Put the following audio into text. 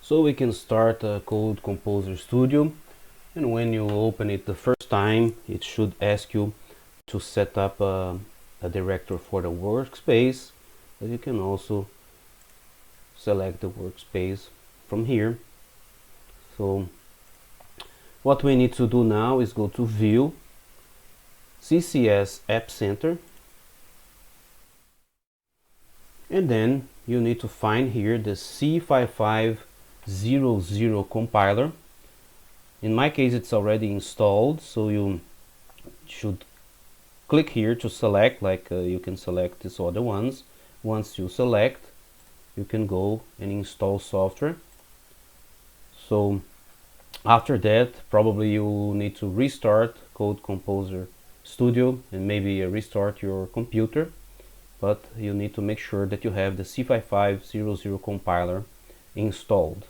So we can start Code Composer Studio, and when you open it the first time, it should ask you to set up a directory for the workspace, but you can also select the workspace from here. So what we need to do now is go to View, CCS App Center, and then you need to find here the C5500 compiler. In my case it's already installed, so you should click here to select, like you can select these other ones. Once you select, you can go and install software. So after that, probably you need to restart Code Composer Studio and maybe restart your computer, but you need to make sure that you have the C5500 compiler installed.